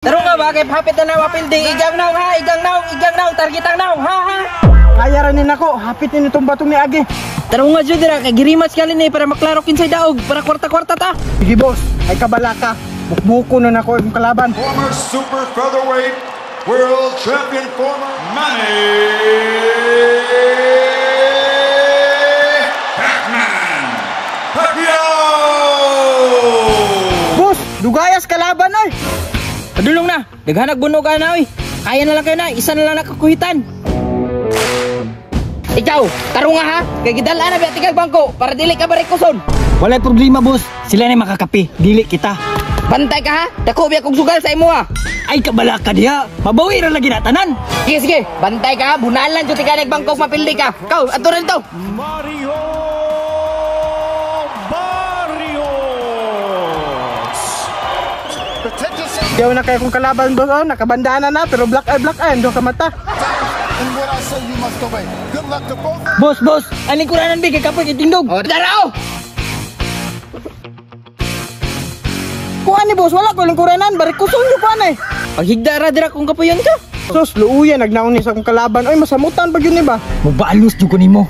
Tarong nga ba kay hapit na naw apil di igang naw ha, igang naw, targetang naw ha. Kaya ranin ako, hapit ni itong batong ni Agi. Tarong nga jud dira kay girimatch kali ni para maklaro kinsay daog para kwarta-kwarta ta. Sige boss, ay kabala ka. Bukbuko na nako imong kalaban. Former super featherweight world champion former Manny Pacman Pacquiao. Boss, dugayas kalaban ay. Padulong na, daghanag bunog na oy. Kaya na lang kayo na, isa na lang nakakuhitan. Ikaw, tarong nga ha, kay gidala na biya tigag bangko para dili ka barikuson. Walay problema boss, sila na makakapi, dili kita. Bantay ka ha, dako biya kong sugal sa imo ha. Ay kabala ka diha, mabawi ra lagi na tanan. Sige, bantay ka ha, bunalan jud tigag bangko mapildi ka. Kau, ato rin to. Mario Barrios. Diyaw na kayo kong kalaban boss, oh, nakabandana na pero black eye, do ka mata. And what I say you must obey. Good luck to both. Boss, aning kuranan bi kay kapoy itindog. O, darao! Kuan ni boss, wala ko lang kuranan, barikuson yo kuan ay. Paghigda ra dira kung kapuyon ka. Sus, luuyan nagnaon ni sa akong kalaban. Oy, masamutan pag yun ni ba? Mubalus jud ko nimo.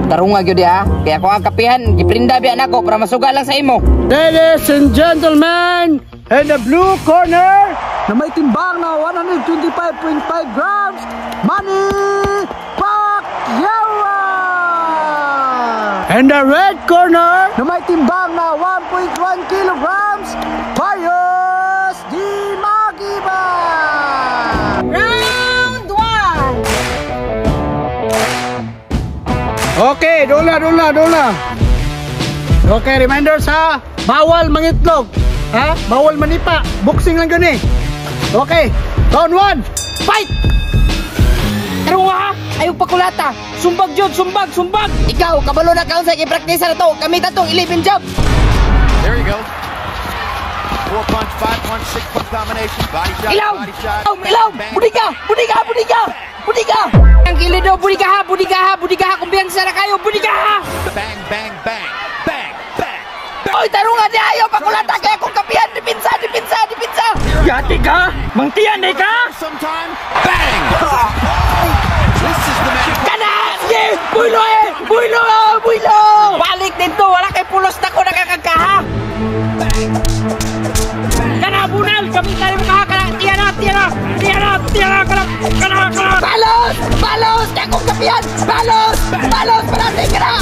Tarong nga gyud ha, kaya ako ang kapihan, giprinda biya nako para masugal lang sa imo. Ladies and gentlemen, in the blue corner, na may timbang na 125.5 grams, Manny Pacquiao! And the red corner, na may timbang na 1.1 kilograms, Pius Di Magiba! Round 1. Okay, dola. Okay, reminders ha, bawal mangitlog. Ha? Bawal manipa. Boxing lang gani. Okay. Round 1. Fight! Tarong nga ha, ayaw pakulata. Sumbag jud, sumbag. Ikaw, kabalo na kaon sa i-practice na to. Kami tatong 11 job. There you go. 4-punch, 5-punch, 6-punch combination. Body shot, Ilaw! body shot. Ilaw! Bang, Budi ka! Ang kilid daw, budi ka ha, kumpiyansa na kayo, budi ka ha! bang, bang, bang. Bang, bang. Oy, tarong nga di ayaw pakulata kaya kung kapihan, dipinsa! Yati ka? Mangtiyan ka? Sometime. Bang! This is the man. Kana! Sige! Buylo! Balik dito, wala kay pulos na ko nakakagkaha! Kana, bunal! Kami tayo mo kaha! Kana! Tiyana! Kana! Balos! Kaya kung kapihan! Balos! Parati! Kana!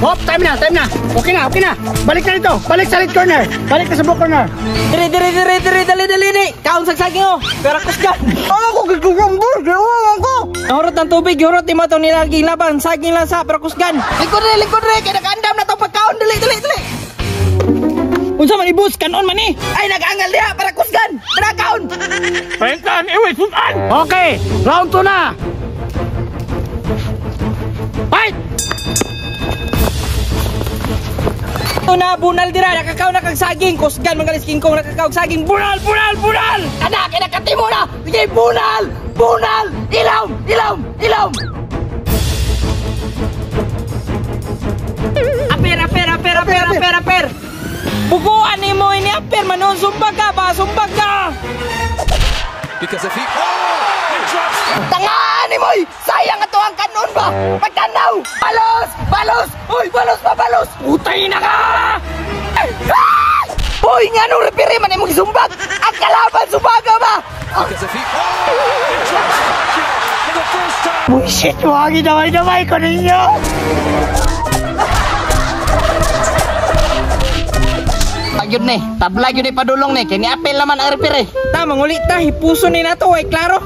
Hop, time na. Okay na. Balik na dito. Balik sa red corner. Balik na sa blue corner. Dali ni! Kaon sagsaging o! Karakos ka! Ako gagawambur. Gawang ko. Nahurot ng tubig, hurot ni mo itong nilaging laban. Saging lang sa prakusgan. Likod rin! Kaya nakaandam na itong pagkaon. Dali! Unsa man ibus kanon man ni? Ay, nag-angal diha para kusgan! Para kaon! Pentan, iwi sudan. Okay, round 2 na. Fight! Ito na, bunal dira, nakakaw na kag saging. Kusgan, mga lisking kong nakakaw saging. Bunal! Kana, kinakati mo na! Sige, bunal! Ilaw! Aper! Buguan ni mo ini aper, manon sumbag ka! Because if he... Tangaan ni mo! Sayang ato ang kanon ba? Pagkanaw! Balos! Uy, balos! Utay na ka! Uy, nga nung repiri man imong sumbag! Ang kalaban, sumbaga ba? Because if he... Bullshit, wag damay ko ninyo. Yun ni, tabla yun ni padulong ni, kaya ni apel naman ang repiri. Tamang ulit ta, hipuso ni nato, ay klaro.